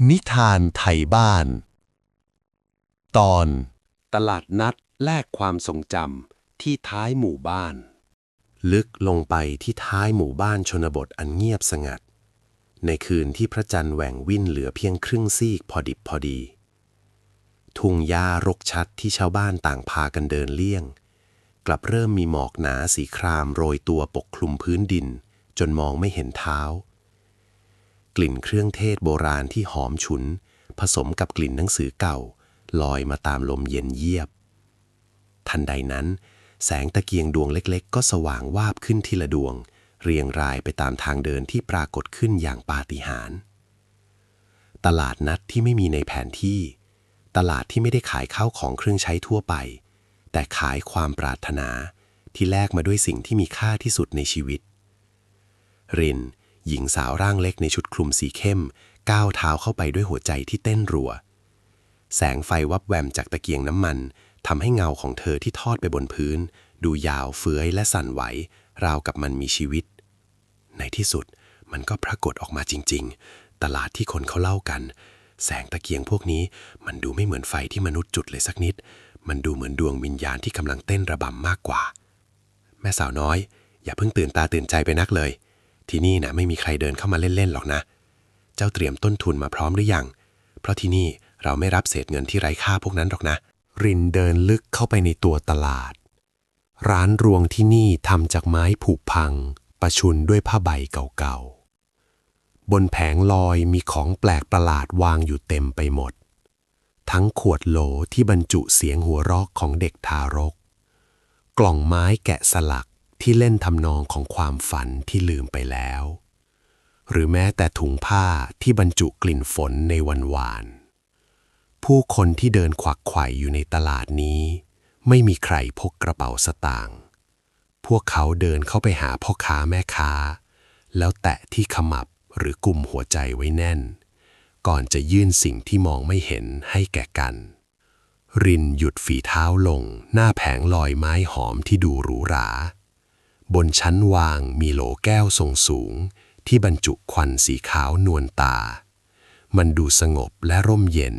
นิทานไทยบ้านตอนตลาดนัดแลกความทรงจำที่ท้ายหมู่บ้านลึกลงไปที่ท้ายหมู่บ้านชนบทอันเงียบสงัดในคืนที่พระจันทร์แหว่งวิ่นเหลือเพียงครึ่งซีกพอดิบพอดีทุ่งหญ้ารกชัดที่ชาวบ้านต่างพากันเดินเลี่ยงกลับเริ่มมีหมอกหนาสีครามโรยตัวปกคลุมพื้นดินจนมองไม่เห็นเท้ากลิ่นเครื่องเทศโบราณที่หอมฉุนผสมกับกลิ่นหนังสือเก่าลอยมาตามลมเย็นเยียบทันใดนั้นแสงตะเกียงดวงเล็กๆก็สว่างวาบขึ้นทีละดวงเรียงรายไปตามทางเดินที่ปรากฏขึ้นอย่างปาฏิหาริย์ตลาดนัดที่ไม่มีในแผนที่ตลาดที่ไม่ได้ขายข้าวของเครื่องใช้ทั่วไปแต่ขายความปรารถนาที่แลกมาด้วยสิ่งที่มีค่าที่สุดในชีวิตรินหญิงสาวร่างเล็กในชุดคลุมสีเข้มก้าวเท้าเข้าไปด้วยหัวใจที่เต้นรัวแสงไฟวับแวมจากตะเกียงน้ำมันทำให้เงาของเธอที่ทอดไปบนพื้นดูยาวเฟื้อยและสั่นไหวราวกับมันมีชีวิตในที่สุดมันก็ปรากฏออกมาจริงๆตลาดที่คนเขาเล่ากันแสงตะเกียงพวกนี้มันดูไม่เหมือนไฟที่มนุษย์จุดเลยสักนิดมันดูเหมือนดวงวิญญาณที่กำลังเต้นระบำมากกว่าแม่สาวน้อยอย่าเพิ่งตื่นตาตื่นใจไปนักเลยที่นี่นะไม่มีใครเดินเข้ามาเล่นๆหรอกนะเจ้าเตรียมต้นทุนมาพร้อมหรือยังเพราะที่นี่เราไม่รับเศษเงินที่ไร้ค่าพวกนั้นหรอกนะรินเดินลึกเข้าไปในตัวตลาดร้านรวงที่นี่ทำจากไม้ผุพังประชุนด้วยผ้าใบเก่าๆบนแผงลอยมีของแปลกประหลาดวางอยู่เต็มไปหมดทั้งขวดโหลที่บรรจุเสียงหัวเราะของเด็กทารกกล่องไม้แกะสลักที่เล่นทำนองของความฝันที่ลืมไปแล้วหรือแม้แต่ถุงผ้าที่บรรจุกลิ่นฝนในวันวานผู้คนที่เดินขวักไขว่อยู่ในตลาดนี้ไม่มีใครพกกระเป๋าสตางค์พวกเขาเดินเข้าไปหาพ่อค้าแม่ค้าแล้วแตะที่ขมับหรือกุมหัวใจไว้แน่นก่อนจะยื่นสิ่งที่มองไม่เห็นให้แก่กันรินหยุดฝีเท้าลงหน้าแผงลอยไม้หอมที่ดูหรูหราบนชั้นวางมีโหลแก้วทรงสูงที่บรรจุควันสีขาวนวลตามันดูสงบและร่มเย็น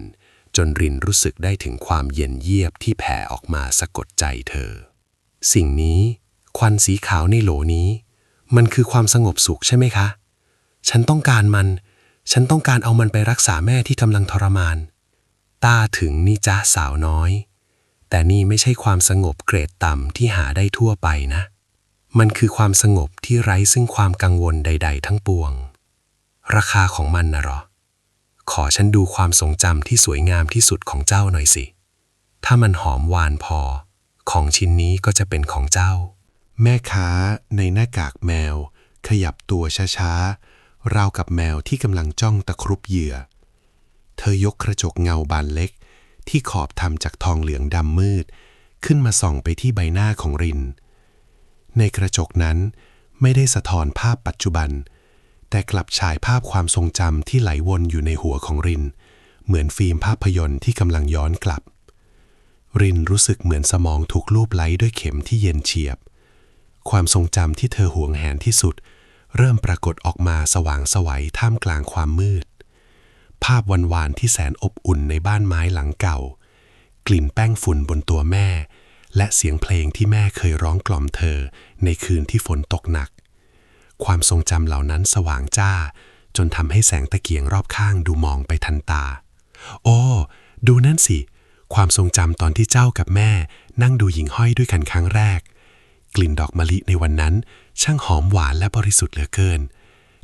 จนรินรู้สึกได้ถึงความเย็นเยียบที่แผ่ออกมาสะกดใจเธอสิ่งนี้ควันสีขาวในโหลนี้มันคือความสงบสุขใช่ไหมคะฉันต้องการมันฉันต้องการเอามันไปรักษาแม่ที่กำลังทรมานต้าถึงนี่จ๊ะสาวน้อยแต่นี่ไม่ใช่ความสงบเกรดต่ำที่หาได้ทั่วไปนะมันคือความสงบที่ไร้ซึ่งความกังวลใดๆทั้งปวงราคาของมันนะหรอขอฉันดูความทรงจำที่สวยงามที่สุดของเจ้าหน่อยสิถ้ามันหอมหวานพอของชิ้นนี้ก็จะเป็นของเจ้าแม่ค้าในหน้ากากแมวขยับตัวช้าๆราวกับแมวที่กำลังจ้องตะครุบเหยื่อเธอยกกระจกเงาบานเล็กที่ขอบทำจากทองเหลืองดำมืดขึ้นมาส่องไปที่ใบหน้าของรินในกระจกนั้นไม่ได้สะท้อนภาพปัจจุบันแต่กลับฉายภาพความทรงจำที่ไหลวนอยู่ในหัวของรินเหมือนฟิล์มภาพยนตร์ที่กำลังย้อนกลับรินรู้สึกเหมือนสมองถูกลูบไล้ด้วยเข็มที่เย็นเฉียบความทรงจำที่เธอหวงแหนที่สุดเริ่มปรากฏออกมาสว่างไสวท่ามกลางความมืดภาพวันวานที่แสนอบอุ่นในบ้านไม้หลังเก่ากลิ่นแป้งฝุ่นบนตัวแม่และเสียงเพลงที่แม่เคยร้องกล่อมเธอในคืนที่ฝนตกหนักความทรงจำเหล่านั้นสว่างจ้าจนทำให้แสงตะเกียงรอบข้างดูมองไปทันตาโอ้ดูนั่นสิความทรงจำตอนที่เจ้ากับแม่นั่งดูหญิงห้อยด้วยกันครั้งแรกกลิ่นดอกมะลิในวันนั้นช่างหอมหวานและบริสุทธิ์เหลือเกิน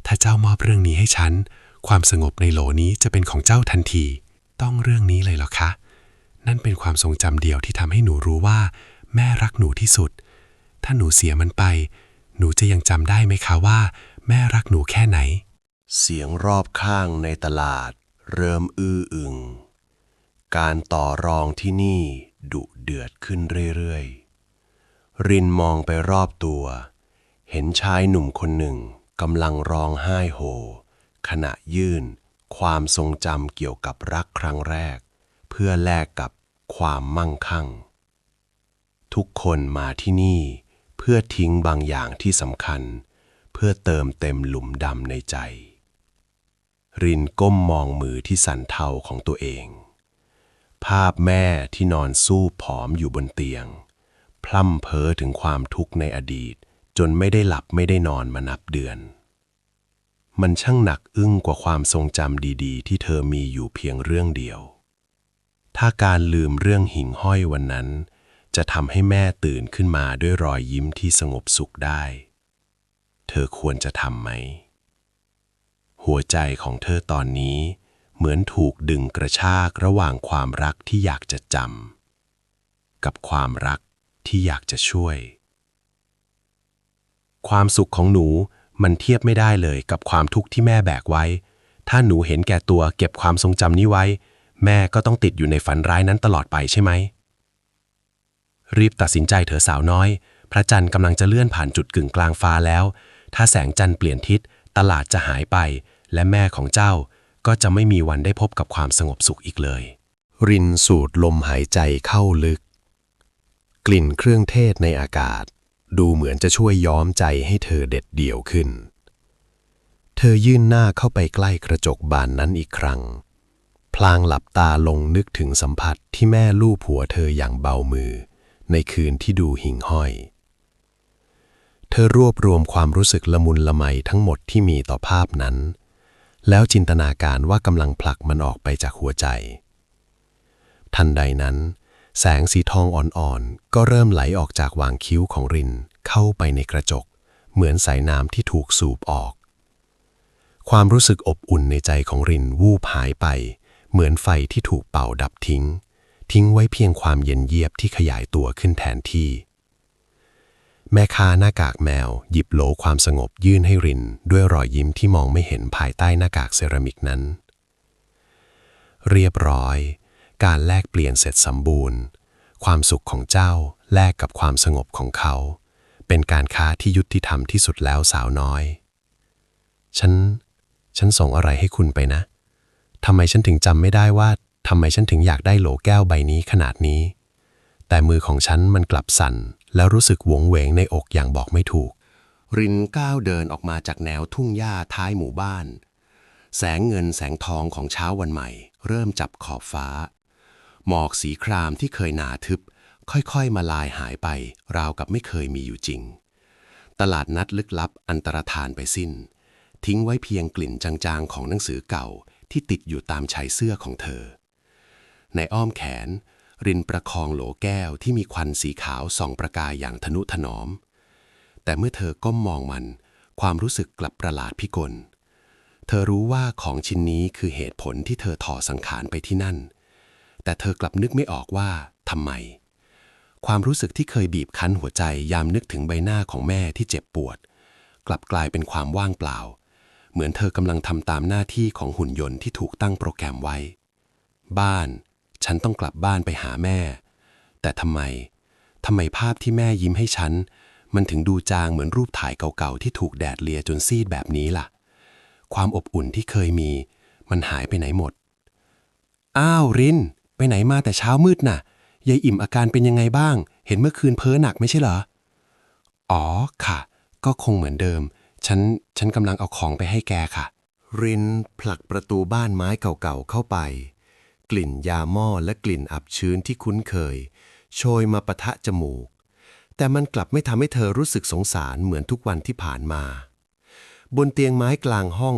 ถ้าเจ้ามอบเรื่องนี้ให้ฉันความสงบในโหลนี้จะเป็นของเจ้าทันทีต้องเรื่องนี้เลยเหรอคะนั่นเป็นความทรงจำเดียวที่ทำให้หนูรู้ว่าแม่รักหนูที่สุดถ้าหนูเสียมันไปหนูจะยังจำได้ไหมคะว่าแม่รักหนูแค่ไหนเสียงรอบข้างในตลาดเริ่มอื้ออึงการต่อรองที่นี่ดุเดือดขึ้นเรื่อยๆรินมองไปรอบตัวเห็นชายหนุ่มคนหนึ่งกำลังร้องไห้โฮขณะยื่นความทรงจำเกี่ยวกับรักครั้งแรกเพื่อแลกกับความมั่งคั่งทุกคนมาที่นี่เพื่อทิ้งบางอย่างที่สำคัญเพื่อเติมเต็มหลุมดำในใจ รินก้มมองมือที่สั่นเทาของตัวเอง ภาพแม่ที่นอนสู้ผอมอยู่บนเตียงพร่ำเพ้อถึงความทุกข์ในอดีตจนไม่ได้หลับไม่ได้นอนมานับเดือนมันช่างหนักอึ้งกว่าความทรงจำดีๆที่เธอมีอยู่เพียงเรื่องเดียวถ้าการลืมเรื่องหิ่งห้อยวันนั้นจะทำให้แม่ตื่นขึ้นมาด้วยรอยยิ้มที่สงบสุขได้เธอควรจะทำไหมหัวใจของเธอตอนนี้เหมือนถูกดึงกระชากระหว่างความรักที่อยากจะจำกับความรักที่อยากจะช่วยความสุขของหนูมันเทียบไม่ได้เลยกับความทุกข์ที่แม่แบกไว้ถ้าหนูเห็นแก่ตัวเก็บความทรงจำนี้ไว้แม่ก็ต้องติดอยู่ในฝันร้ายนั้นตลอดไปใช่ไหมรีบตัดสินใจเถอะสาวน้อยพระจันทร์กำลังจะเลื่อนผ่านจุดกึ่งกลางฟ้าแล้วถ้าแสงจันทร์เปลี่ยนทิศตลาดจะหายไปและแม่ของเจ้าก็จะไม่มีวันได้พบกับความสงบสุขอีกเลยรินสูดลมหายใจเข้าลึกกลิ่นเครื่องเทศในอากาศดูเหมือนจะช่วยย้อมใจให้เธอเด็ดเดี่ยวขึ้นเธอยื่นหน้าเข้าไปใกล้กระจกบานนั้นอีกครั้งพลางหลับตาลงนึกถึงสัมผัสที่แม่ลูบหัวเธออย่างเบามือในคืนที่ดูหิ่งห้อยเธอรวบรวมความรู้สึกละมุนละไมทั้งหมดที่มีต่อภาพนั้นแล้วจินตนาการว่ากำลังผลักมันออกไปจากหัวใจทันใดนั้นแสงสีทองอ่อนๆก็เริ่มไหลออกจากหว่างคิ้วของรินเข้าไปในกระจกเหมือนสายน้ำที่ถูกสูบออกความรู้สึกอบอุ่นในใจของรินวูบหายไปเหมือนไฟที่ถูกเป่าดับทิ้งไว้เพียงความเย็นเยียบที่ขยายตัวขึ้นแทนที่แม่ค้าหน้ากากแมวหยิบโหลความสงบยื่นให้รินด้วยรอยยิ้มที่มองไม่เห็นภายใต้หน้ากากเซรามิกนั้นเรียบร้อยการแลกเปลี่ยนเสร็จสมบูรณ์ความสุขของเจ้าแลกกับความสงบของเขาเป็นการค้าที่ยุติธรรมที่สุดแล้วสาวน้อยฉันส่งอะไรให้คุณไปนะทำไมฉันถึงจำไม่ได้ว่าทำไมฉันถึงอยากได้โหลแก้วใบนี้ขนาดนี้แต่มือของฉันมันกลับสั่นแล้วรู้สึกหวงเหวงในอกอย่างบอกไม่ถูกรินก้าวเดินออกมาจากแนวทุ่งหญ้าท้ายหมู่บ้านแสงเงินแสงทองของเช้าวันใหม่เริ่มจับขอบฟ้าหมอกสีครามที่เคยหนาทึบค่อยๆมาลายหายไปราวกับไม่เคยมีอยู่จริงตลาดนัดลึกลับอันตรธานไปสิ้นทิ้งไว้เพียงกลิ่นจางๆของหนังสือเก่าที่ติดอยู่ตามชายเสื้อของเธอในอ้อมแขนรินประคองโหลแก้วที่มีควันสีขาวส่องประกายอย่างทนุถนอมแต่เมื่อเธอก้มมองมันความรู้สึกกลับประหลาดพิกลเธอรู้ว่าของชิ้นนี้คือเหตุผลที่เธอถ่อสังขารไปที่นั่นแต่เธอกลับนึกไม่ออกว่าทำไมความรู้สึกที่เคยบีบคั้นหัวใจยามนึกถึงใบหน้าของแม่ที่เจ็บปวดกลับกลายเป็นความว่างเปล่าเหมือนเธอกำลังทำตามหน้าที่ของหุ่นยนต์ที่ถูกตั้งโปรแกรมไว้บ้านฉันต้องกลับบ้านไปหาแม่แต่ทำไมภาพที่แม่ยิ้มให้ฉันมันถึงดูจางเหมือนรูปถ่ายเก่าๆที่ถูกแดดเลียจนซีดแบบนี้ล่ะความอบอุ่นที่เคยมีมันหายไปไหนหมดอ้าวรินไปไหนมาแต่เช้ามืดน่ะยายอิ่มอาการเป็นยังไงบ้างเห็นเมื่อคืนเพ้อหนักไม่ใช่เหรออ๋อค่ะก็คงเหมือนเดิมฉันกำลังเอาของไปให้แกค่ะรินผลักประตูบ้านไม้เก่าๆเข้าไปกลิ่นยาหม้อและกลิ่นอับชื้นที่คุ้นเคยโชยมาปะทะจมูกแต่มันกลับไม่ทำให้เธอรู้สึกสงสารเหมือนทุกวันที่ผ่านมาบนเตียงไม้กลางห้อง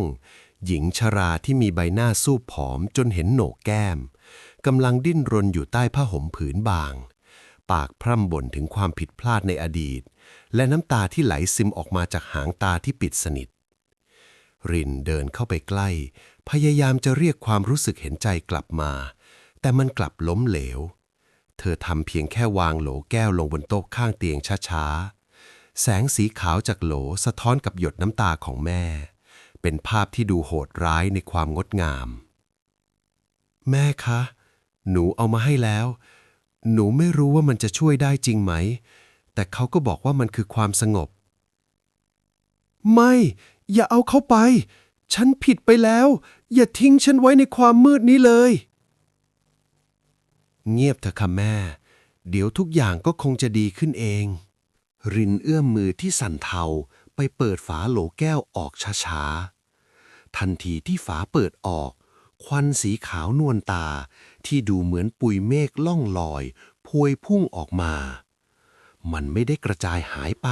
หญิงชราที่มีใบหน้าซูบผอมจนเห็นโหนกแก้มกำลังดิ้นรนอยู่ใต้ผ้าห่มผืนบางปากพร่ำบ่นถึงความผิดพลาดในอดีตและน้ำตาที่ไหลซึมออกมาจากหางตาที่ปิดสนิทรินเดินเข้าไปใกล้พยายามจะเรียกความรู้สึกเห็นใจกลับมาแต่มันกลับล้มเหลวเธอทำเพียงแค่วางโหลแก้วลงบนโต๊ะข้างเตียงช้าๆแสงสีขาวจากโหลสะท้อนกับหยดน้ำตาของแม่เป็นภาพที่ดูโหดร้ายในความงดงามแม่คะหนูเอามาให้แล้วหนูไม่รู้ว่ามันจะช่วยได้จริงไหมแต่เขาก็บอกว่ามันคือความสงบไม่อย่าเอาเข้าไปฉันผิดไปแล้วอย่าทิ้งฉันไว้ในความมืดนี้เลยเงียบเถอะค่ะแม่เดี๋ยวทุกอย่างก็คงจะดีขึ้นเองรินเอื้อมมือที่สั่นเทาไปเปิดฝาโหลแก้วออกช้า ทันทีที่ฝาเปิดออกควันสีขาวนวลตาที่ดูเหมือนปุยเมฆล่องลอยพวยพุ่งออกมามันไม่ได้กระจายหายไป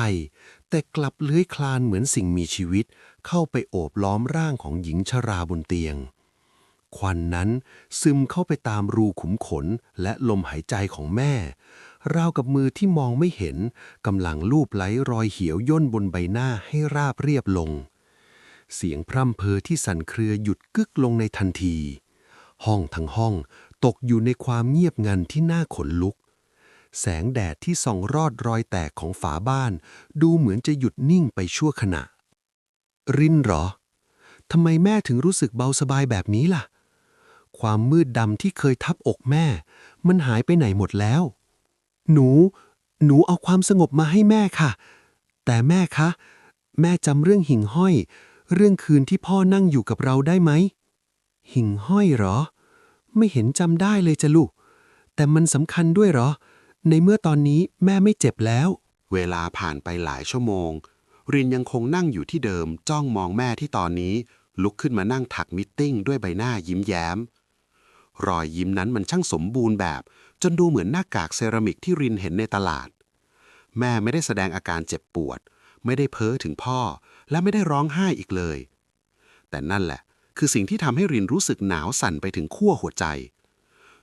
แต่กลับเลื้อยคลานเหมือนสิ่งมีชีวิตเข้าไปโอบล้อมร่างของหญิงชราบนเตียงควันนั้นซึมเข้าไปตามรูขุมขนและลมหายใจของแม่ราวกับมือที่มองไม่เห็นกำลังลูบไล้รอยเหี่ยวย่นบนใบหน้าให้ราบเรียบลงเสียงพร่ำเพ้อที่สั่นเครือหยุดกึกลงในทันทีห้องทั้งห้องตกอยู่ในความเงียบงันที่น่าขนลุกแสงแดดที่ส่องรอดรอยแตกของฝาบ้านดูเหมือนจะหยุดนิ่งไปชั่วขณะรินเหรอทำไมแม่ถึงรู้สึกเบาสบายแบบนี้ล่ะความมืดดำที่เคยทับอกแม่มันหายไปไหนหมดแล้วหนูเอาความสงบมาให้แม่ค่ะแต่แม่คะแม่จำเรื่องหิ่งห้อยเรื่องคืนที่พ่อนั่งอยู่กับเราได้ไหมหิ่งห้อยเหรอไม่เห็นจำได้เลยจ้ะลูกแต่มันสำคัญด้วยเหรอในเมื่อตอนนี้แม่ไม่เจ็บแล้วเวลาผ่านไปหลายชั่วโมงรินยังคงนั่งอยู่ที่เดิมจ้องมองแม่ที่ตอนนี้ลุกขึ้นมานั่งถักมิทติ้งด้วยใบหน้ายิ้มแย้มรอยยิ้มนั้นมันช่างสมบูรณ์แบบจนดูเหมือนหน้ากากเซรามิกที่รินเห็นในตลาดแม่ไม่ได้แสดงอาการเจ็บปวดไม่ได้เพ้อถึงพ่อและไม่ได้ร้องไห้อีกเลยแต่นั่นแหละคือสิ่งที่ทำให้รินรู้สึกหนาวสั่นไปถึงขั้วหัวใจ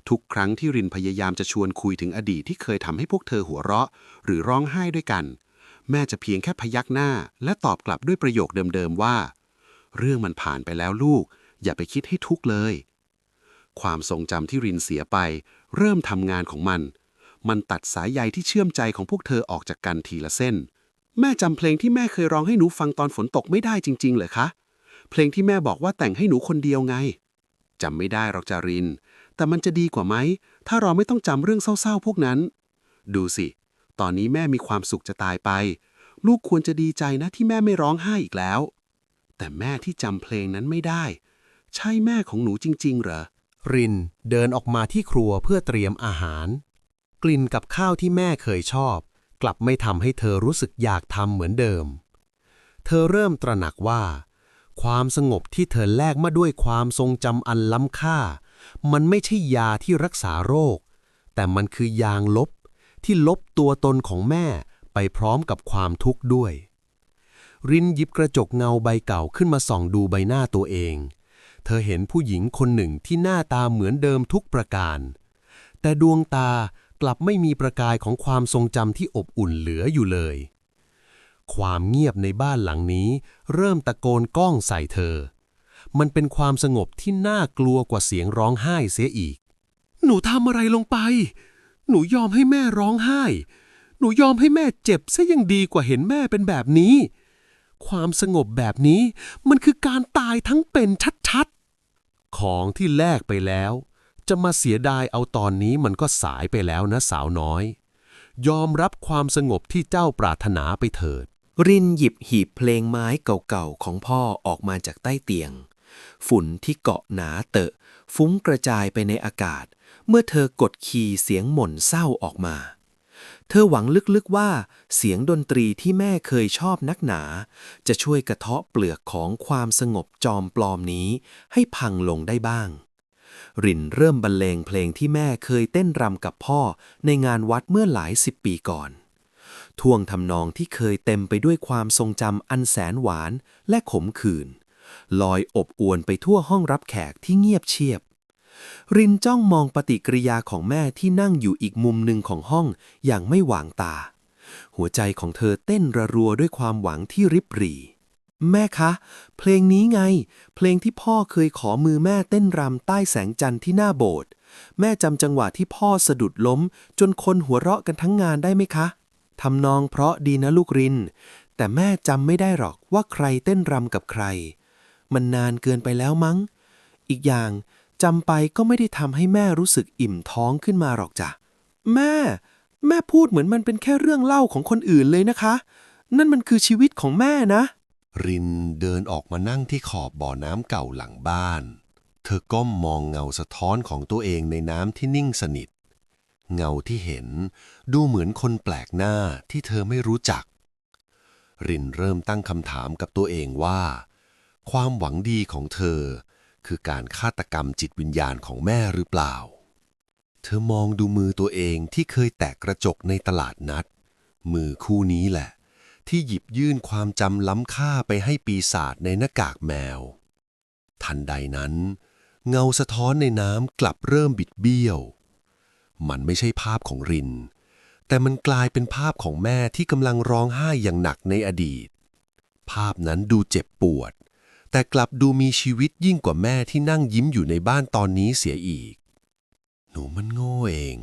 ทุกครั้งที่รินพยายามจะชวนคุยถึงอดีตที่เคยทำให้พวกเธอหัวเราะหรือร้องไห้ด้วยกันแม่จะเพียงแค่พยักหน้าและตอบกลับด้วยประโยคเดิมๆว่าเรื่องมันผ่านไปแล้วลูกอย่าไปคิดให้ทุกข์เลยความทรงจำที่รินเสียไปเริ่มทำงานของมันตัดสายใยที่เชื่อมใจของพวกเธอออกจากกันทีละเส้นแม่จำเพลงที่แม่เคยร้องให้หนูฟังตอนฝนตกไม่ได้จริงๆเหรอคะเพลงที่แม่บอกว่าแต่งให้หนูคนเดียวไงจำไม่ได้หรอกจารินแต่มันจะดีกว่าไหมถ้าเราไม่ต้องจำเรื่องเศร้าๆพวกนั้นดูสิตอนนี้แม่มีความสุขจะตายไปลูกควรจะดีใจนะที่แม่ไม่ร้องไห้อีกแล้วแต่แม่ที่จำเพลงนั้นไม่ได้ใช่แม่ของหนูจริงๆเหรอรินเดินออกมาที่ครัวเพื่อเตรียมอาหารกลิ่นกับข้าวที่แม่เคยชอบกลับไม่ทำให้เธอรู้สึกอยากทำเหมือนเดิมเธอเริ่มตระหนักว่าความสงบที่เธอแลกมาด้วยความทรงจำอันล้ำค่ามันไม่ใช่ยาที่รักษาโรคแต่มันคือยางลบที่ลบตัวตนของแม่ไปพร้อมกับความทุกข์ด้วยรินหยิบกระจกเงาใบเก่าขึ้นมาส่องดูใบหน้าตัวเองเธอเห็นผู้หญิงคนหนึ่งที่หน้าตาเหมือนเดิมทุกประการแต่ดวงตากลับไม่มีประกายของความทรงจำที่อบอุ่นเหลืออยู่เลยความเงียบในบ้านหลังนี้เริ่มตะโกนก้องใส่เธอมันเป็นความสงบที่น่ากลัวกว่าเสียงร้องไห้เสียอีกหนูทำอะไรลงไปหนูยอมให้แม่ร้องไห้หนูยอมให้แม่เจ็บซะยังดีกว่าเห็นแม่เป็นแบบนี้ความสงบแบบนี้มันคือการตายทั้งเป็นชัดๆของที่แลกไปแล้วจะมาเสียดายเอาตอนนี้มันก็สายไปแล้วนะสาวน้อยยอมรับความสงบที่เจ้าปรารถนาไปเถิดรินหยิบหีบเพลงไม้เก่าๆของพ่อออกมาจากใต้เตียงฝุ่นที่เกาะหนาเตอะฟุ้งกระจายไปในอากาศเมื่อเธอกดคีย์เสียงหม่นเศร้าออกมาเธอหวังลึกๆว่าเสียงดนตรีที่แม่เคยชอบนักหนาจะช่วยกระเทาะเปลือกของความสงบจอมปลอมนี้ให้พังลงได้บ้างรินเริ่มบรรเลงเพลงที่แม่เคยเต้นรำกับพ่อในงานวัดเมื่อหลายสิบปีก่อนท่วงทำนองที่เคยเต็มไปด้วยความทรงจำอันแสนหวานและขมขื่นลอยอบอวนไปทั่วห้องรับแขกที่เงียบเชียบรินจ้องมองปฏิกิริยาของแม่ที่นั่งอยู่อีกมุมหนึ่งของห้องอย่างไม่หว่างตาหัวใจของเธอเต้นระรัวด้วยความหวังที่ริบหรี่แม่คะเพลงนี้ไงเพลงที่พ่อเคยขอมือแม่เต้นรำใต้แสงจันทร์ที่หน้าโบสถ์แม่จำจังหวะที่พ่อสะดุดล้มจนคนหัวเราะกันทั้งงานได้ไหมคะทำนองเพราะดีนะลูกรินแต่แม่จำไม่ได้หรอกว่าใครเต้นรำกับใครมันนานเกินไปแล้วมั้งอีกอย่างจำไปก็ไม่ได้ทำให้แม่รู้สึกอิ่มท้องขึ้นมาหรอกจ้ะแม่พูดเหมือนมันเป็นแค่เรื่องเล่าของคนอื่นเลยนะคะนั่นมันคือชีวิตของแม่นะรินเดินออกมานั่งที่ขอบบ่อน้ำเก่าหลังบ้านเธอก้มมองเงาสะท้อนของตัวเองในน้ำที่นิ่งสนิทเงาที่เห็นดูเหมือนคนแปลกหน้าที่เธอไม่รู้จักรินเริ่มตั้งคำถามกับตัวเองว่า ความหวังดีของเธอคือการฆาตกรรมจิตวิญญาณของแม่หรือเปล่า เธอมองดูมือตัวเองที่เคยแตะกระจกในตลาดนัด มือคู่นี้แหละที่หยิบยื่นความจำล้ำค่าไปให้ปีศาจในหน้ากากแมว ทันใดนั้นเงาสะท้อนในน้ำกลับเริ่มบิดเบี้ยว มันไม่ใช่ภาพของรินแต่มันกลายเป็นภาพของแม่ที่กำลังร้องไห้อย่างหนักในอดีต ภาพนั้นดูเจ็บปวดแต่กลับดูมีชีวิตยิ่งกว่าแม่ที่นั่งยิ้มอยู่ในบ้านตอนนี้เสียอีก หนูมันโง่เอง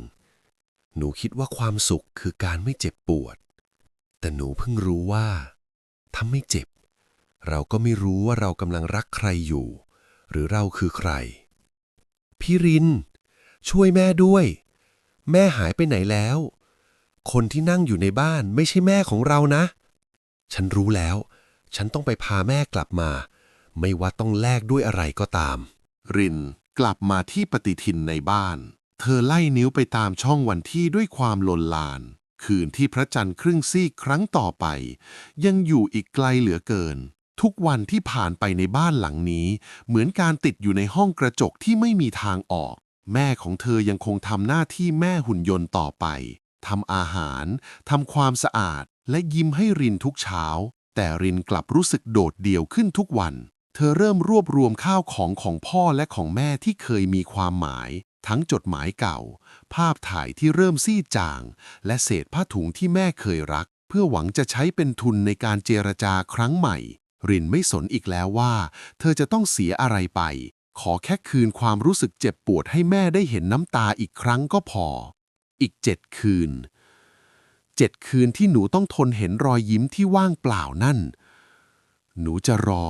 หนูคิดว่าความสุขคือการไม่เจ็บปวด แต่หนูเพิ่งรู้ว่าถ้าไม่เจ็บเราก็ไม่รู้ว่าเรากำลังรักใครอยู่ หรือเราคือใคร พี่รินช่วยแม่ด้วย แม่หายไปไหนแล้ว คนที่นั่งอยู่ในบ้านไม่ใช่แม่ของเรานะ ฉันรู้แล้ว ฉันต้องไปพาแม่กลับมา ไม่ว่าต้องแลกด้วยอะไรก็ตาม รินกลับมาที่ปฏิทินในบ้าน เธอไล่นิ้วไปตามช่องวันที่ด้วยความลนลาน คืนที่พระจันทร์ครึ่งซีกครั้งต่อไป ยังอยู่อีกไกลเหลือเกิน ทุกวันที่ผ่านไปในบ้านหลังนี้เหมือนการติดอยู่ในห้องกระจกที่ไม่มีทางออก แม่ของเธอยังคงทำหน้าที่แม่หุ่นยนต์ต่อไปทำอาหารทำความสะอาดและยิ้มให้รินทุกเช้า แต่รินกลับรู้สึกโดดเดี่ยวขึ้นทุกวัน เธอเริ่มรวบรวมข้าวของพ่อและของแม่ที่เคยมีความหมาย ทั้งจดหมายเก่า ภาพถ่ายที่เริ่มซีดจาง และเศษผ้าถุงที่แม่เคยรัก เพื่อหวังจะใช้เป็นทุนในการเจรจาครั้งใหม่ รินไม่สนอีกแล้วว่า เธอจะต้องเสียอะไรไป ขอแค่คืนความรู้สึกเจ็บปวดให้แม่ได้เห็นน้ำตาอีกครั้งก็พอ อีก7 คืน 7 คืนที่หนูต้องทนเห็นรอยยิ้มที่ว่างเปล่านั่น หนูจะรอ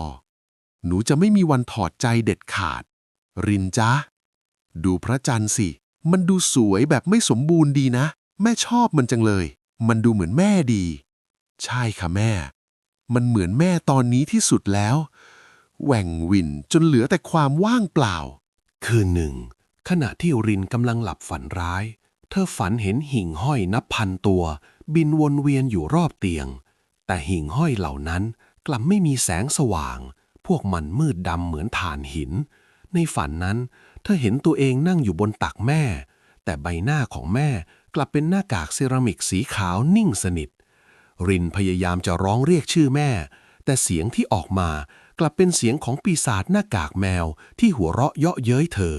หนูจะไม่มีวันถอดใจเด็ดขาด รินจ๊ะ ดูพระจันทร์สิ มันดูสวยแบบไม่สมบูรณ์ดีนะ แม่ชอบมันจังเลย มันดูเหมือนแม่ดี ใช่ค่ะแม่ มันเหมือนแม่ตอนนี้ที่สุดแล้ว แหว่งหวินจนเหลือแต่ความว่างเปล่า คืนหนึ่งขณะที่รินกำลังหลับฝันร้าย เธอฝันเห็นหิ่งห้อยนับพันตัว บินวนเวียนอยู่รอบเตียง แต่หิ่งห้อยเหล่านั้นกลับไม่มีแสงสว่าง พวกมันมืดดำเหมือนถ่านหิน ในฝันนั้นเธอเห็นตัวเองนั่งอยู่บนตักแม่ แต่ใบหน้าของแม่กลับเป็นหน้ากากเซรามิกสีขาวนิ่งสนิท รินพยายามจะร้องเรียกชื่อแม่ แต่เสียงที่ออกมากลับเป็นเสียงของปีศาจหน้ากากแมวที่หัวเราะเยาะเย้ยเธอ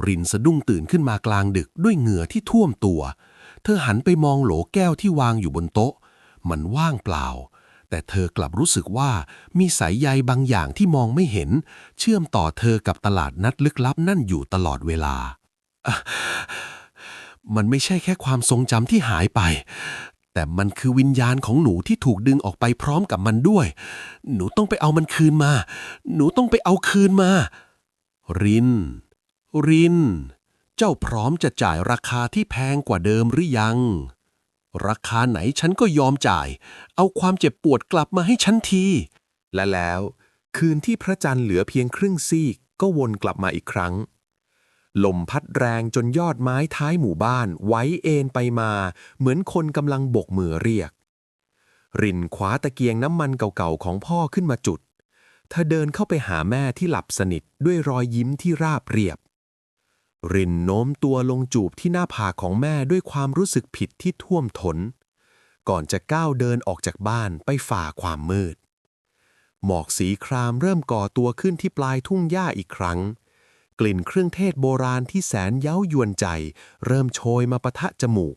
รินสะดุ้งตื่นขึ้นมากลางดึกด้วยเหงื่อที่ท่วมตัว เธอหันไปมองโหลแก้วที่วางอยู่บนโต๊ะ มันว่างเปล่า แต่เธอกลับรู้สึกว่ามีสายใยบางอย่างที่มองไม่เห็น เชื่อมต่อเธอกับตลาดนัดลึกลับนั่นอยู่ตลอดเวลา มันไม่ใช่แค่ความทรงจำที่หายไป แต่มันคือวิญญาณของหนูที่ถูกดึงออกไปพร้อมกับมันด้วย หนูต้องไปเอามันคืนมา หนูต้องไปเอาคืนมา ริน เจ้าพร้อมจะจ่ายราคาที่แพงกว่าเดิมหรือยัง ราคาไหนฉันก็ยอมจ่าย เอาความเจ็บปวดกลับมาให้ฉันที และแล้วคืนที่พระจันทร์เหลือเพียงครึ่งซีกก็วนกลับมาอีกครั้ง ลมพัดแรงจนยอดไม้ท้ายหมู่บ้านไหวเอ็นไปมาเหมือนคนกำลังบกมือเรียก รินคว้าตะเกียงน้ำมันเก่าๆของพ่อขึ้นมาจุด เธอเดินเข้าไปหาแม่ที่หลับสนิทด้วยรอยยิ้มที่ราบเรียบ รินโน้มตัวลงจูบที่หน้าผากของแม่ด้วยความรู้สึกผิดที่ท่วมท้น ก่อนจะก้าวเดินออกจากบ้านไปฝ่าความมืด หมอกสีครามเริ่มก่อตัวขึ้นที่ปลายทุ่งหญ้าอีกครั้ง กลิ่นเครื่องเทศโบราณที่แสนเย้ายวนใจเริ่มโชยมาปะทะจมูก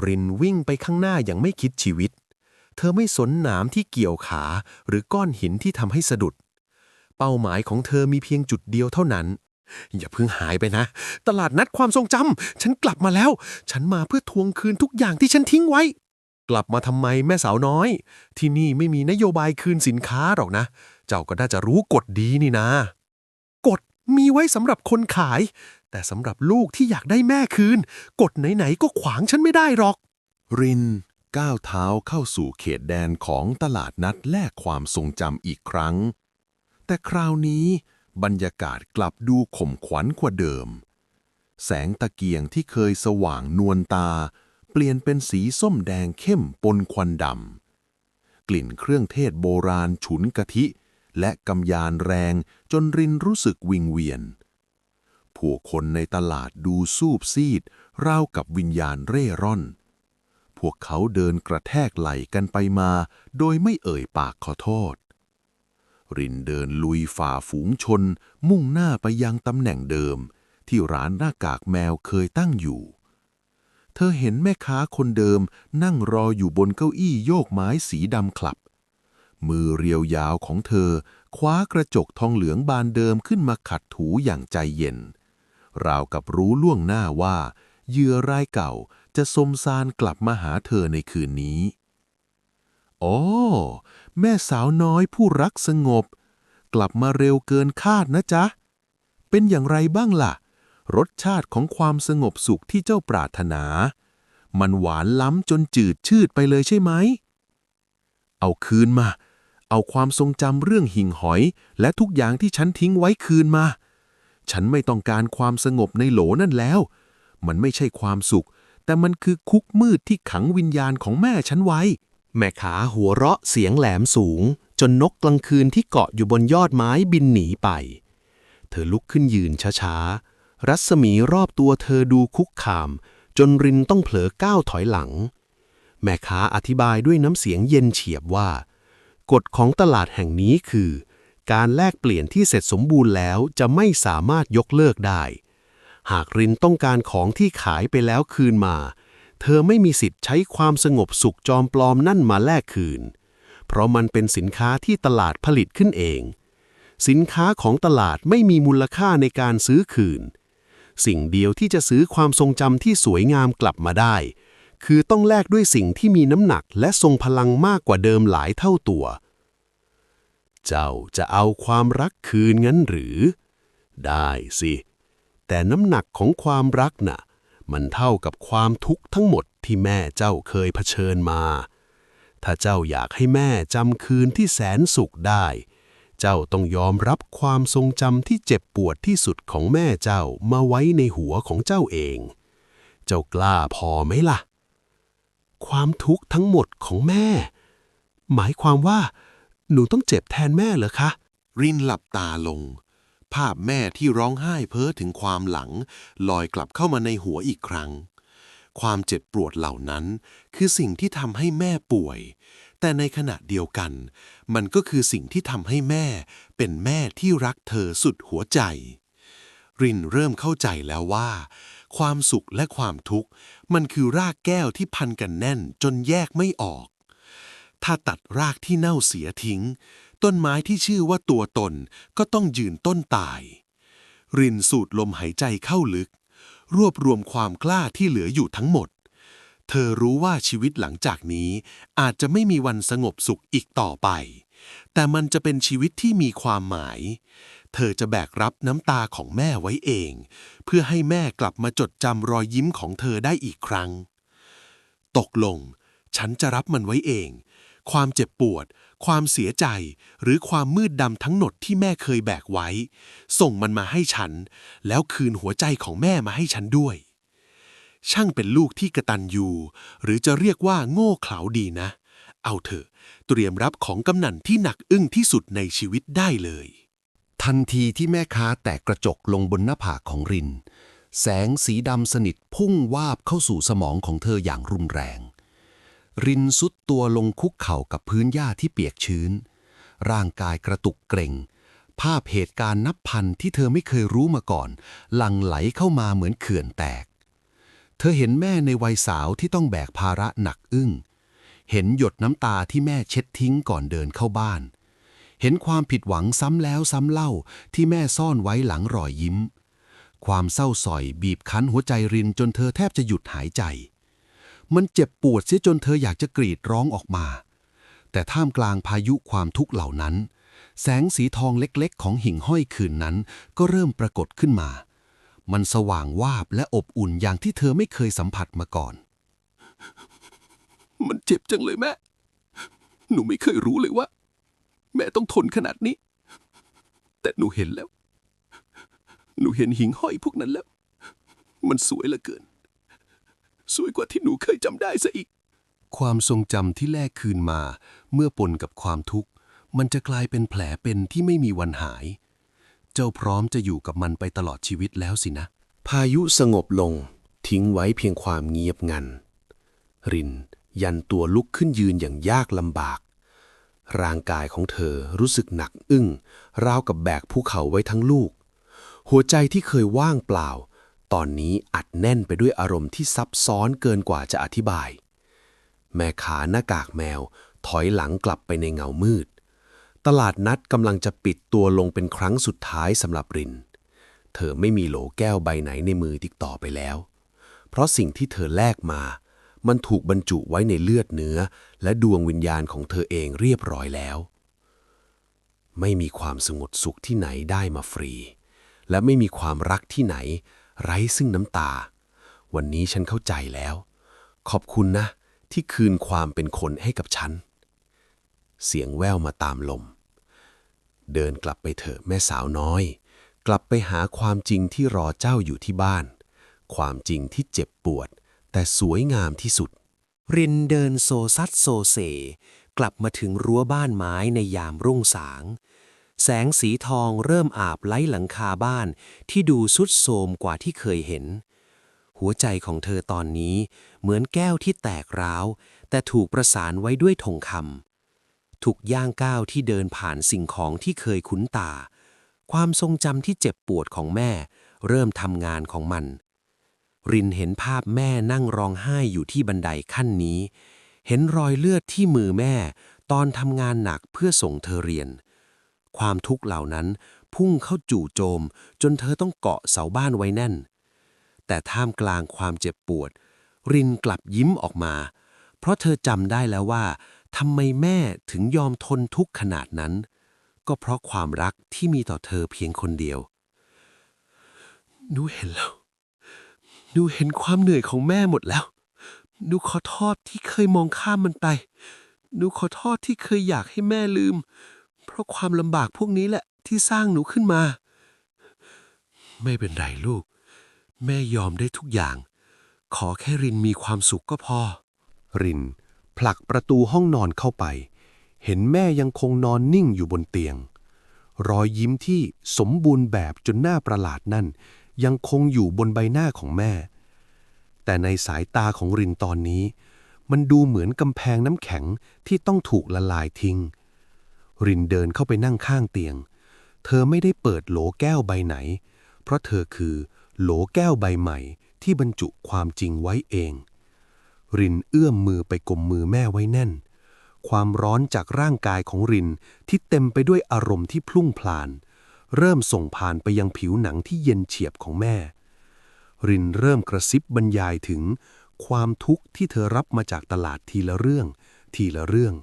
รินวิ่งไปข้างหน้าอย่างไม่คิดชีวิต เธอไม่สนหนามที่เกี่ยวขาหรือก้อนหินที่ทำให้สะดุด เป้าหมายของเธอมีเพียงจุดเดียวเท่านั้น อย่าเพิ่งหายไปนะ ตลาดนัดความทรงจำฉันกลับมาแล้ว ฉันมาเพื่อทวงคืนทุกอย่างที่ฉันทิ้งไว้ กลับมาทำไมแม่สาวน้อย ที่นี่ไม่มีนโยบายคืนสินค้าหรอกนะ เจ้าก็น่าจะรู้กฎดีนี่นะ กฎมีไว้สำหรับคนขาย แต่สำหรับลูกที่อยากได้แม่คืน กฎไหนๆก็ขวางฉันไม่ได้หรอก รินก้าวเท้าเข้าสู่เขตแดนของตลาดนัดแลกความทรงจำอีกครั้ง แต่คราวนี้บรรยากาศกลับดูข่มขวัญกว่าเดิม แสงตะเกียงที่เคยสว่างนวลตาเปลี่ยนเป็นสีส้มแดงเข้มปนควันดำกลิ่นเครื่องเทศโบราณฉุนกะทิ และกำยานแรงจนรินรู้สึกวิงเวียนผู้คนในตลาดดูซูบซีดราวกับวิญญาณเร่ร่อน พวกเขาเดินกระแทกไหล่กันไปมาโดยไม่เอ่ยปากขอโทษ รินเดินลุยฝ่าฝูงชนมุ่งหน้าไปยังตำแหน่งเดิมที่ร้านหน้ากากแมวเคยตั้งอยู่ เธอเห็นแม่ค้าคนเดิมนั่งรออยู่บนเก้าอี้โยกไม้สีดำคลับ มือเรียวยาวของเธอคว้ากระจกทองเหลืองบานเดิมขึ้นมาขัดถูอย่างใจเย็น ราวกับรู้ล่วงหน้าว่าเหยื่อรายเก่าจะสมซานกลับมาหาเธอในคืนนี้โอ้แม่สาวน้อยผู้รักสงบกลับมาเร็วเกินคาดนะจ๊ะเป็นอย่างไรบ้างล่ะรสชาติของความสงบสุขที่เจ้าปรารถนามันหวานล้ำจนจืดชืดไปเลยใช่ไหมเอาคืนมาเอาความทรงจำเรื่องหิ่งหอยและทุกอย่างที่ฉันทิ้งไว้คืนมาฉันไม่ต้องการความสงบในโหลนั่นแล้วมันไม่ใช่ความสุขแต่มันคือคุกมืดที่ขังวิญญาณของแม่ฉันไว้แม่ขาหัวเราะเสียงแหลมสูงจนนกกลางคืนที่เกาะอยู่บนยอดไม้บินหนีไปเธอลุกขึ้นยืนช้าๆรัศมีรอบตัวเธอดูคุกคามจนรินต้องเผลอก้าวถอยหลังแม่ค้าอธิบายด้วยน้ำเสียงเย็นเฉียบว่ากฎของตลาดแห่งนี้คือการแลกเปลี่ยนที่เสร็จสมบูรณ์แล้วจะไม่สามารถยกเลิกได้หากรินต้องการของที่ขายไปแล้วคืนมาเธอไม่มีสิทธิ์ใช้ความสงบสุขจอมปลอมนั่นมาแลกคืนเพราะมันเป็นสินค้าที่ตลาดผลิตขึ้นเองสินค้าของตลาดไม่มีมูลค่าในการซื้อคืนสิ่งเดียวที่จะซื้อความทรงจำที่สวยงามกลับมาได้คือต้องแลกด้วยสิ่งที่มีน้ำหนักและทรงพลังมากกว่าเดิมหลายเท่าตัวเจ้าจะเอาความรักคืนงั้นหรือได้สิแต่น้ำหนักของความรักน่ะมันเท่ากับความทุกข์ทั้งหมดที่แม่เจ้าเคยเผชิญมาถ้าเจ้าอยากให้แม่จำคืนที่แสนสุขได้เจ้าต้องยอมรับความทรงจำที่เจ็บปวดที่สุดของแม่เจ้ามาไว้ในหัวของเจ้าเองเจ้ากล้าพอไหมล่ะความทุกข์ทั้งหมดของแม่หมายความว่าหนูต้องเจ็บแทนแม่เหรอคะรินหลับตาลงภาพแม่ที่ร้องไห้เพ้อถึงความหลังลอยกลับเข้ามาในหัวอีกครั้งความเจ็บปวดเหล่านั้นคือสิ่งที่ทำให้แม่ป่วยแต่ในขณะเดียวกันมันก็คือสิ่งที่ทำให้แม่เป็นแม่ที่รักเธอสุดหัวใจรินเริ่มเข้าใจแล้วว่าความสุขและความทุกข์มันคือรากแก้วที่พันกันแน่นจนแยกไม่ออกถ้าตัดรากที่เน่าเสียทิ้งต้นไม้ที่ชื่อว่าตัวตนก็ต้องยืนต้นตายรินสูดลมหายใจเข้าลึกรวบรวมความกล้าที่เหลืออยู่ทั้งหมดเธอรู้ว่าชีวิตหลังจากนี้อาจจะไม่มีวันสงบสุขอีกต่อไปแต่มันจะเป็นชีวิตที่มีความหมายเธอจะแบกรับน้ำตาของแม่ไว้เองเพื่อให้แม่กลับมาจดจำรอยยิ้มของเธอได้อีกครั้งตกลงฉันจะรับมันไว้เองความเจ็บปวดความเสียใจหรือความมืดดำทั้งหมดที่แม่เคยแบกไว้ส่งมันมาให้ฉันแล้วคืนหัวใจของแม่มาให้ฉันด้วยช่างเป็นลูกที่กตัญญูหรือจะเรียกว่าโง่เขลาดีนะเอาเถอะเตรียมรับของกำนันที่หนักอึ้งที่สุดในชีวิตได้เลยทันทีที่แม่ค้าแตะกระจกลงบนหน้าผากของรินแสงสีดำสนิทพุ่งวาบเข้าสู่สมองของเธออย่างรุนแรงรินซุดตัวลงคุกเข่ากับพื้นหญ้าที่เปียกชื้นร่างกายกระตุกเกร็งภาพเหตุการณ์นับพันที่เธอไม่เคยรู้มาก่อนหลั่งไหลเข้ามาเหมือนเขื่อนแตกเธอเห็นแม่ในวัยสาวที่ต้องแบกภาระหนักอึ้งเห็นหยดน้ำตาที่แม่เช็ดทิ้งก่อนเดินเข้าบ้านเห็นความผิดหวังซ้ำแล้วซ้ำเล่าที่แม่ซ่อนไว้หลังรอยยิ้มความเศร้าส้อยบีบคั้นหัวใจรินจนเธอแทบจะหยุดหายใจมันเจ็บปวดเสียจนเธออยากจะกรีดร้องออกมาแต่ท่ามกลางพายุความทุกข์เหล่านั้นแสงสีทองเล็กๆของหิ่งห้อยคืนนั้นก็เริ่มปรากฏขึ้นมามันสว่างวาบและอบอุ่นอย่างที่เธอไม่เคยสัมผัสมาก่อนมันเจ็บจังเลยแม่หนูไม่เคยรู้เลยว่าแม่ต้องทนขนาดนี้แต่หนูเห็นแล้วหนูเห็นหิ่งห้อยพวกนั้นแล้วมันสวยเหลือเกินสวยกว่าที่หนูเคยจำได้ซะอีกความทรงจำที่แลกคืนมาเมื่อปนกับความทุกข์ มันจะกลายเป็นแผลเป็นที่ไม่มีวันหาย เจ้าพร้อมจะอยู่กับมันไปตลอดชีวิตแล้วสินะ พายุสงบลงทิ้งไว้เพียงความเงียบงัน รินยันตัวลุกขึ้นยืนอย่างยากลำบาก ร่างกายของเธอรู้สึกหนักอึ้งราวกับแบกภูเขาไว้ทั้งลูก หัวใจที่เคยว่างเปล่าตอนนี้อัดแน่นไปด้วยอารมณ์ที่ซับซ้อนเกินกว่าจะอธิบาย แม่ค้าหน้ากากแมวถอยหลังกลับไปในเงามืด ตลาดนัดกำลังจะปิดตัวลงเป็นครั้งสุดท้ายสำหรับริน เธอไม่มีโหลแก้วใบไหนในมือติดต่อไปแล้ว เพราะสิ่งที่เธอแลกมามันถูกบรรจุไว้ในเลือดเนื้อและดวงวิญญาณของเธอเองเรียบร้อยแล้ว ไม่มีความสงบสุขที่ไหนได้มาฟรี และไม่มีความรักที่ไหนไร้ซึ่งน้ำตา วันนี้ฉันเข้าใจแล้ว ขอบคุณนะที่คืนความเป็นคนให้กับฉัน เสียงแว่วมาตามลม เดินกลับไปเถอะแม่สาวน้อย กลับไปหาความจริงที่รอเจ้าอยู่ที่บ้าน ความจริงที่เจ็บปวดแต่สวยงามที่สุด รินเดินโซซัดโซเซกลับมาถึงรั้วบ้านไม้ในยามรุ่งสาง แสงสีทองเริ่มอาบไล้หลังคาบ้านที่ดูทรุดโทรมกว่าที่เคยเห็น หัวใจของเธอตอนนี้เหมือนแก้วที่แตกร้าวแต่ถูกประสานไว้ด้วยทองคำทุกย่างก้าวที่เดินผ่านสิ่งของที่เคยคุ้นตา ความทรงจำที่เจ็บปวดของแม่เริ่มทำงานของมัน รินเห็นภาพแม่นั่งร้องไห้อยู่ที่บันไดขั้นนี้ เห็นรอยเลือดที่มือแม่ตอนทำงานหนักเพื่อส่งเธอเรียน ความทุกข์เหล่านั้นพุ่งเข้าจู่โจมจนเธอต้องเกาะเสาบ้านไว้แน่น แต่ท่ามกลางความเจ็บปวด รินกลับยิ้มออกมา เพราะเธอจำได้แล้วว่าทำไมแม่ถึงยอมทนทุกข์ขนาดนั้น ก็เพราะความรักที่มีต่อเธอเพียงคนเดียวหนูเห็นแล้วหนูเห็นความเหนื่อยของแม่หมดแล้วหนูขอโทษที่เคยมองข้ามมันไปหนูขอโทษที่เคยอยากให้แม่ลืม เพราะความลำบากพวกนี้แหละที่สร้างหนูขึ้นมา ไม่เป็นไรลูก แม่ยอมได้ทุกอย่าง ขอแค่รินมีความสุขก็พอ รินผลักประตูห้องนอนเข้าไป เห็นแม่ยังคงนอนนิ่งอยู่บนเตียง รอยยิ้มที่สมบูรณ์แบบจนน่าประหลาดนั่นยังคงอยู่บนใบหน้าของแม่ แต่ในสายตาของรินตอนนี้มันดูเหมือนกำแพงน้ำแข็งที่ต้องถูกละลายทิ้ง รินเดินเข้าไปนั่งข้างเตียง เธอไม่ได้เปิดโหลแก้วใบไหน เพราะเธอคือโหลแก้วใบใหม่ที่บรรจุความจริงไว้เอง รินเอื้อมมือไปกลมมือแม่ไว้แน่น ความร้อนจากร่างกายของรินที่เต็มไปด้วยอารมณ์ที่พลุ่งพล่าน เริ่มส่งผ่านไปยังผิวหนังที่เย็นเฉียบของแม่ รินเริ่มกระซิบบรรยายถึงความทุกข์ที่เธอรับมาจากตลาดทีละเรื่อง ทีละเรื่อง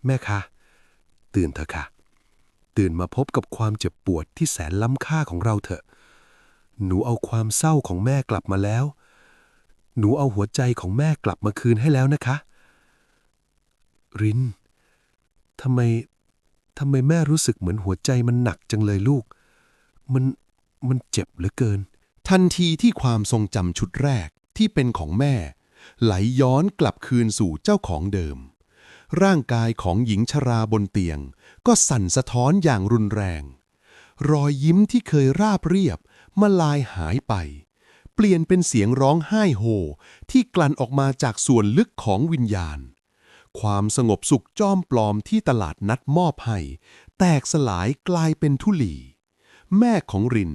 แม่คะตื่นเถอะค่ะ ตื่นมาพบกับความเจ็บปวดที่แสนล้ำค่าของเราเถอะ หนูเอาความเศร้าของแม่กลับมาแล้ว หนูเอาหัวใจของแม่กลับมาคืนให้แล้วนะคะ รินทำไมแม่รู้สึกเหมือนหัวใจมันหนักจังเลยลูก มันเจ็บเหลือเกิน ทันทีที่ความทรงจำชุดแรกที่เป็นของแม่ไหลย้อนกลับคืนสู่เจ้าของเดิม ร่างกายของหญิงชราบนเตียงก็สั่นสะท้อนอย่างรุนแรง รอยยิ้มที่เคยราบเรียบมาลายหายไป เปลี่ยนเป็นเสียงร้องไห้โฮที่กลั่นออกมาจากส่วนลึกของวิญญาณ ความสงบสุขจ้อมปลอมที่ตลาดนัดมอบให้แตกสลายกลายเป็นธุลี แม่ของริน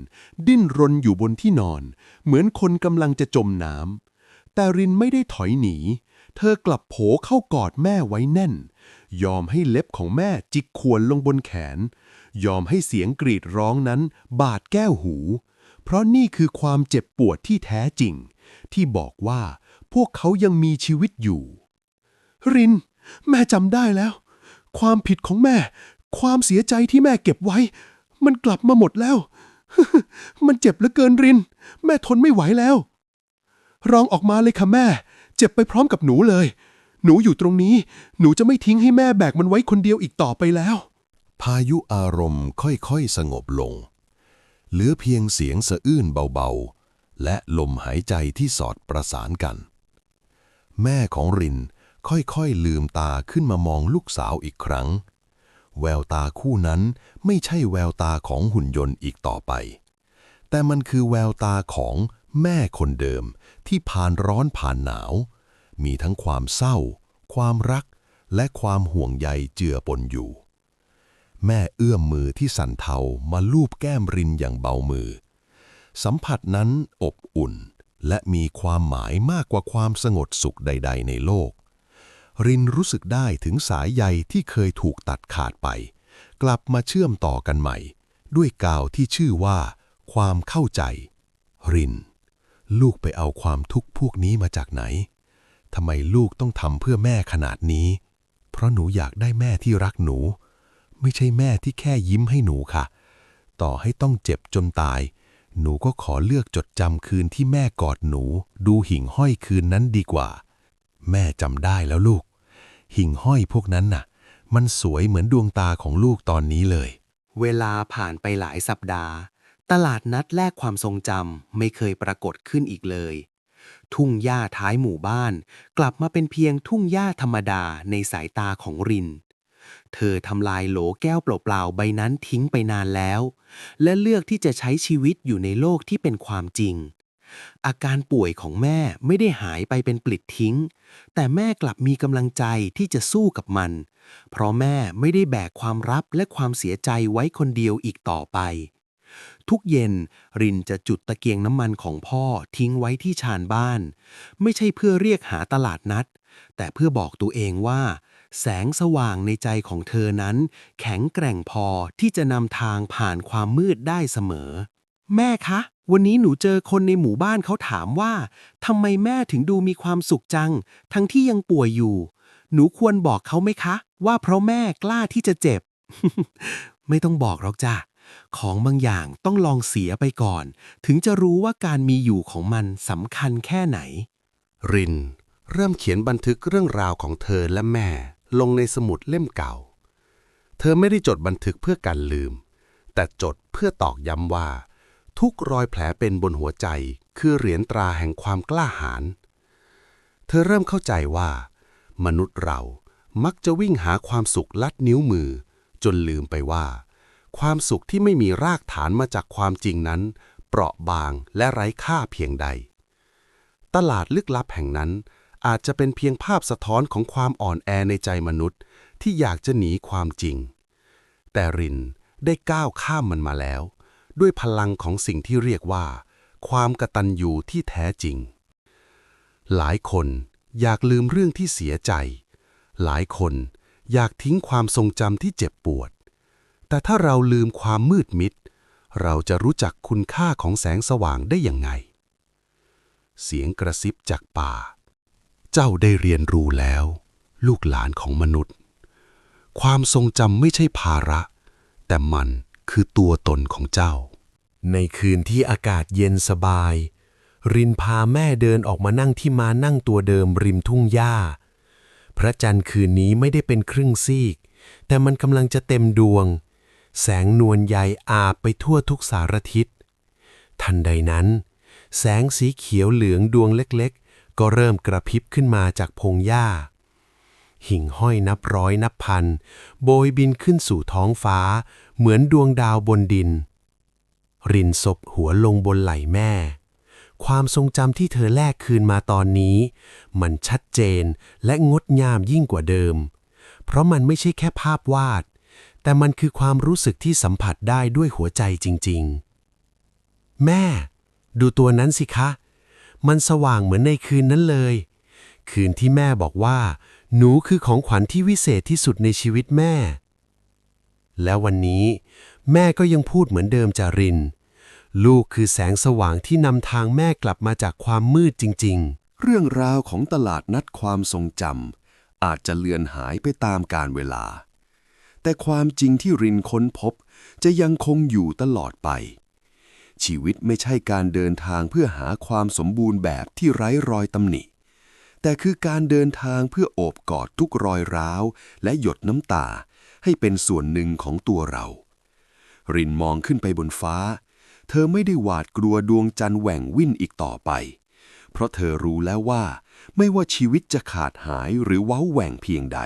ดิ้นรนอยู่บนที่นอนเหมือนคนกำลังจะจมน้ำแต่รินไม่ได้ถอยหนีเธอกลับโผเข้ากอดแม่ไว้แน่นยอมให้เล็บของแม่จิกข่วนลงบนแขนยอมให้เสียงกรีดร้องนั้นบาดแก้วหูเพราะนี่คือความเจ็บปวดที่แท้จริงที่บอกว่าพวกเขายังมีชีวิตอยู่รินแม่จำได้แล้วความผิดของแม่ความเสียใจที่แม่เก็บไว้มันกลับมาหมดแล้ว มันเจ็บเหลือเกินรินแม่ทนไม่ไหวแล้วร้องออกมาเลยค่ะแม่เจ็บไปพร้อมกับหนูเลยหนูอยู่ตรงนี้หนูจะไม่ทิ้งให้แม่แบกมันไว้คนเดียวอีกต่อไปแล้วพายุอารมณ์ค่อยๆสงบลงเหลือเพียงเสียงสะอื้นเบาๆและลมหายใจที่สอดประสานกันแม่ของรินค่อยๆลืมตาขึ้นมามองลูกสาวอีกครั้ง แววตาคู่นั้นไม่ใช่แววตาของหุ่นยนต์อีกต่อไปแต่มันคือแววตาของแม่คนเดิมที่ผ่านร้อนผ่านหนาวมีทั้งความเศร้าความรักและความห่วงใยเจือปนอยู่แม่เอื้อมมือที่สั่นเทามาลูบแก้มรินอย่างเบามือสัมผัสนั้นอบอุ่นและมีความหมายมากกว่าความสงบสุขใดๆในโลกรินรู้สึกได้ถึงสายใยที่เคยถูกตัดขาดไปกลับมาเชื่อมต่อกันใหม่ด้วยกาวที่ชื่อว่าความเข้าใจรินลูกไปเอาความทุกข์พวกนี้มาจากไหนทำไมลูกต้องทำเพื่อแม่ขนาดนี้เพราะหนูอยากได้แม่ที่รักหนูไม่ใช่แม่ที่แค่ยิ้มให้หนูค่ะต่อให้ต้องเจ็บจนตายหนูก็ขอเลือกจดจำคืนที่แม่กอดหนูดูหิ่งห้อยคืนนั้นดีกว่าแม่จำได้แล้วลูกหิ่งห้อยพวกนั้นน่ะมันสวยเหมือนดวงตาของลูกตอนนี้เลยเวลาผ่านไปหลายสัปดาห์ตลาดนัดแลกความทรงจำไม่เคยปรากฏขึ้นอีกเลยทุ่งหญ้าท้ายหมู่บ้านกลับมาเป็นเพียงทุ่งหญ้าธรรมดาในสายตาของรินเธอทำลายโหลแก้วเปล่าๆใบนั้นทิ้งไปนานแล้วและเลือกที่จะใช้ชีวิตอยู่ในโลกที่เป็นความจริงอาการป่วยของแม่ไม่ได้หายไปเป็นปลิดทิ้งแต่แม่กลับมีกำลังใจที่จะสู้กับมันเพราะแม่ไม่ได้แบกความลับและความเสียใจไว้คนเดียวอีกต่อไปทุกเย็นรินจะจุดตะเกียงน้ำมันของพ่อทิ้งไว้ที่ชานบ้านไม่ใช่เพื่อเรียกหาตลาดนัดแต่เพื่อบอกตัวเองว่าแสงสว่างในใจของเธอนั้นแข็งแกร่งพอที่จะนำทางผ่านความมืดได้เสมอแม่คะวันนี้หนูเจอคนในหมู่บ้านเขาถามว่าทำไมแม่ถึงดูมีความสุขจังทั้งที่ยังป่วยอยู่หนูควรบอกเขาไหมคะว่าเพราะแม่กล้าที่จะเจ็บ ไม่ต้องบอกหรอกจ้ะของบางอย่างต้องลองเสียไปก่อนถึงจะรู้ว่าการมีอยู่ของมันสำคัญแค่ไหนรินเริ่มเขียนบันทึกเรื่องราวของเธอและแม่ลงในสมุดเล่มเก่าเธอไม่ได้จดบันทึกเพื่อการลืมแต่จดเพื่อตอกย้ำว่าทุกรอยแผลเป็นบนหัวใจคือเหรียญตราแห่งความกล้าหาญเธอเริ่มเข้าใจว่ามนุษย์เรามักจะวิ่งหาความสุขลัดนิ้วมือจนลืมไปว่าความสุขที่ไม่มีรากฐานมาจากความจริงนั้นเปราะบางและไร้ค่าเพียงใดตลาดลึกลับแห่งนั้นอาจจะเป็นเพียงภาพสะท้อนของความอ่อนแอในใจมนุษย์ที่อยากจะหนีความจริงแต่รินได้ก้าวข้ามมันมาแล้วด้วยพลังของสิ่งที่เรียกว่าความกตัญญูที่แท้จริงหลายคนอยากลืมเรื่องที่เสียใจหลายคนอยากทิ้งความทรงจำที่เจ็บปวดแต่ถ้าเราลืมความมืดมิดเราจะรู้จักคุณค่าของแสงสว่างได้ยังไงเสียงกระซิบจากป่าเจ้าได้เรียนรู้แล้วลูกหลานของมนุษย์ความทรงจำไม่ใช่ภาระแต่มันคือตัวตนของเจ้าในคืนที่อากาศเย็นสบายรินพาแม่เดินออกมานั่งที่ม้านั่งตัวเดิมริมทุ่งหญ้าพระจันทร์คืนนี้ไม่ได้เป็นครึ่งซีกแต่มันกำลังจะเต็มดวงแสงนวลใยอาบไปทั่วทุกสารทิศทันใดนั้นแสงสีเขียวเหลืองดวงเล็กๆก็เริ่มกระพริบขึ้นมาจากพงหญ้าหิ่งห้อยนับร้อยนับพันโบยบินขึ้นสู่ท้องฟ้าเหมือนดวงดาวบนดินรินซบหัวลงบนไหล่แม่ความทรงจำที่เธอแลกคืนมาตอนนี้มันชัดเจนและงดงามยิ่งกว่าเดิมเพราะมันไม่ใช่แค่ภาพวาดแต่มันคือความรู้สึกที่สัมผัสได้ด้วยหัวใจจริงๆแม่ดูตัวนั้นสิคะมันสว่างเหมือนในคืนนั้นเลยคืนที่แม่บอกว่าหนูคือของขวัญที่วิเศษที่สุดในชีวิตแม่แล้ววันนี้แม่ก็ยังพูดเหมือนเดิมจารินลูกคือแสงสว่างที่นำทางแม่กลับมาจากความมืดจริงๆเรื่องราวของตลาดนัดความทรงจำอาจจะเลือนหายไปตามกาลเวลาแต่ความจริงที่รินค้นพบจะยังคงอยู่ตลอดไปชีวิตไม่ใช่การเดินทางเพื่อหาความสมบูรณ์แบบที่ไร้รอยตำหนิแต่คือการเดินทางเพื่อโอบกอดทุกรอยร้าวและหยดน้ำตาให้เป็นส่วนหนึ่งของตัวเรารินมองขึ้นไปบนฟ้าเธอไม่ได้หวาดกลัวดวงจันทร์แหว่งวิ่นอีกต่อไปเพราะเธอรู้แล้วว่าไม่ว่าชีวิตจะขาดหายหรือเว้าแหว่งเพียงใด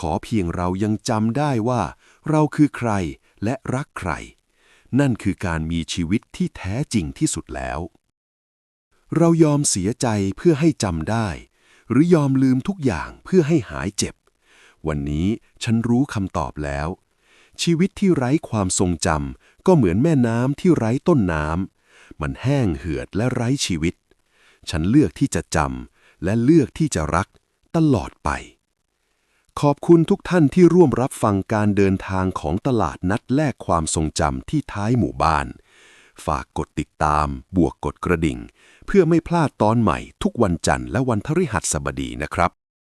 ขอเพียงเรายังจำได้ว่าเราคือใครและรักใคร นั่นคือการมีชีวิตที่แท้จริงที่สุดแล้ว เรายอมเสียใจเพื่อให้จำได้ หรือยอมลืมทุกอย่างเพื่อให้หายเจ็บ วันนี้ฉันรู้คำตอบแล้ว ชีวิตที่ไร้ความทรงจำก็เหมือนแม่น้ำที่ไร้ต้นน้ำมันแห้งเหือดและไร้ชีวิต ฉันเลือกที่จะจำและเลือกที่จะรักตลอดไป ขอบคุณทุกท่านที่ร่วมรับฟังการเดินทางของตลาดนัดแลกความทรงจำที่ท้ายหมู่บ้าน ฝากกดติดตามบวกกดกระดิ่ง เพื่อไม่พลาดตอนใหม่ทุกวันจันทร์และวันพฤหัสบดีนะครับ